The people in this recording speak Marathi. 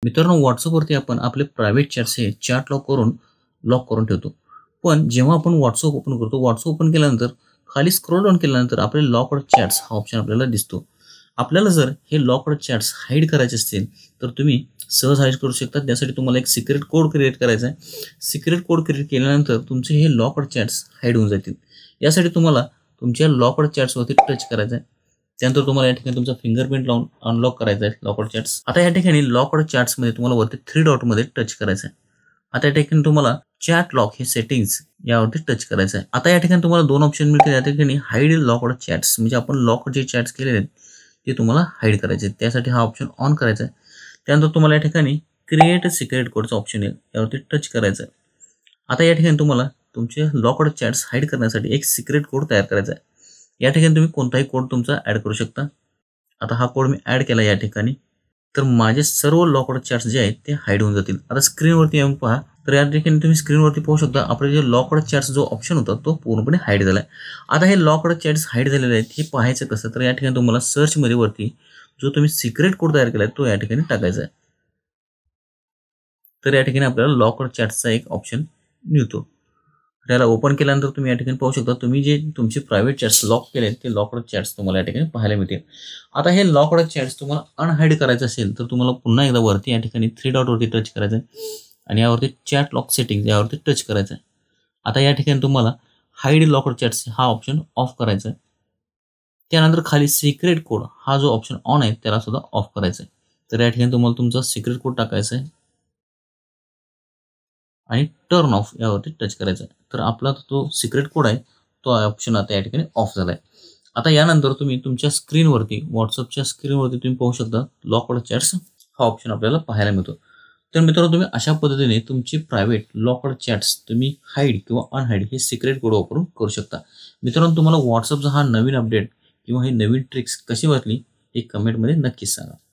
मित्रांनो, WhatsAppवरती आपण आपले प्रायव्हेट चॅट्स हे चॅट लॉक करून ठेवतो. पण जेव्हा आपण WhatsApp ओपन करतो, WhatsApp ओपन केल्यानंतर खाली स्क्रोल डाउन केल्यानंतर आपले लॉक्ड चॅट्स हा ऑप्शन आपल्याला दिसतो. आपल्याला जर हे लॉक्ड चॅट्स हाईड करायचे असतील, तर तुम्ही सहज हाईड करू शकता. त्यासाठी तुम्हाला एक सिक्रेट कोड क्रिएट करायचा आहे. सिक्रेट कोड क्रिएट केल्यानंतर तुमचे हे लॉक्ड चॅट्स हाईड होऊन जातील. यासाठी तुम्हाला तुमच्या लॉक्ड चॅट्सवरती टच करायचं आहे. त्यानंतर तुम्हाला या ठिकाणी तुमचा फिंगरप्रिंट लावून अनलॉक करायचा आहे लॉक्ड चॅट्स. आता या ठिकाणी लॉक्ड चॅट्समध्ये तुम्हाला वरती 3 डॉटमध्ये टच करायचं आहे. आता या ठिकाणी तुम्हाला चॅट लॉक हे सेटिंग्स यावरती टच करायचं आहे. आता या ठिकाणी तुम्हाला 2 ऑप्शन मिळतील. या ठिकाणी हाईड लॉक्ड चॅट्स म्हणजे आपण लॉक जे चॅट्स केलेले आहेत ते तुम्हाला हाईड करायचे आहेत. त्यासाठी हा ऑप्शन ऑन करायचा आहे. त्यानंतर तुम्हाला या ठिकाणी क्रिएट सिक्रेट कोडचा ऑप्शन येईल, यावरती टच करायचं आहे. आता या ठिकाणी तुम्हाला तुमचे लॉक्ड चॅट्स हाईड करण्यासाठी एक सिक्रेट कोड तयार करायचा आहे. या ठिकाणी तुम्ही कोणताही कोड तुमचा ॲड करू शकता. आता हा कोड मी ॲड केला या ठिकाणी. तर माझे सर्व लॉक्ड चॅट्स जे आहेत ते हाईड होऊन जातील. आता स्क्रीनवरती येऊन पहा, तर या ठिकाणी तुम्ही स्क्रीनवरती पाहू शकता आपले जे लॉक्ड चॅट्स जो ऑप्शन होता तो पूर्णपणे हाईड झाला आहे. आता हे लॉक्ड चॅट्स हाईड झालेले आहेत हे पाहायचं कसं, तर या ठिकाणी तुम्हाला सर्चमध्ये वरती जो तुम्ही सिक्रेट कोड तयार केला आहे तो या ठिकाणी टाकायचा आहे. तर या ठिकाणी आपल्याला लॉक्ड चॅट्सचा एक ऑप्शन मिळतो. त्याला ओपन केल्यानंतर तुम्ही या ठिकाणी पाहू शकता तुम्ही जे तुमचे प्रायव्हेट चॅट्स लॉक केले ते लॉक्ड चॅट्स तुम्हाला या ठिकाणी पाहायला मिळतील. आता हे लॉक्ड चॅट्स तुम्हाला अनहाईड करायचं असेल तर तुम्हाला पुन्हा एकदा वरती या ठिकाणी 3 डॉटवरती टच करायचं आहे आणि यावरती चॅट लॉक सेटिंग्स यावरती टच करायचं आहे. आता या ठिकाणी तुम्हाला हाईड लॉक्ड चॅट्स हा ऑप्शन ऑफ करायचा आहे. त्यानंतर खाली सिक्रेट कोड हा जो ऑप्शन ऑन आहे त्याला सुद्धा ऑफ करायचा आहे. तर या ठिकाणी तुम्हाला तुमचा सिक्रेट कोड टाकायचा आहे आणि टर्न ऑफ यावरती टच करायचा आहे. तर आपला तो सिक्रेट कोड आहे तो ऑप्शन आता या ठिकाणी ऑफ झाला आहे. आता यानंतर तुम्ही तुमच्या स्क्रीनवरती WhatsAppच्या स्क्रीनवरती तुम्ही पाहू शकता लॉक्ड चॅट्स हा ऑप्शन आपल्याला पाहायला मिळतो. तर मित्रांनो, तुम्ही अशा पद्धतीने तुमची प्रायव्हेट लॉक्ड चॅट्स तुम्ही हाईड किंवा अनहाईड हे सिक्रेट कोड वापरून करू शकता. मित्रांनो, तुम्हाला WhatsAppचा हा नवीन अपडेट किंवा ही नवीन ट्रिक्स कशी वाटली हे कमेंटमध्ये नक्कीच सांगा.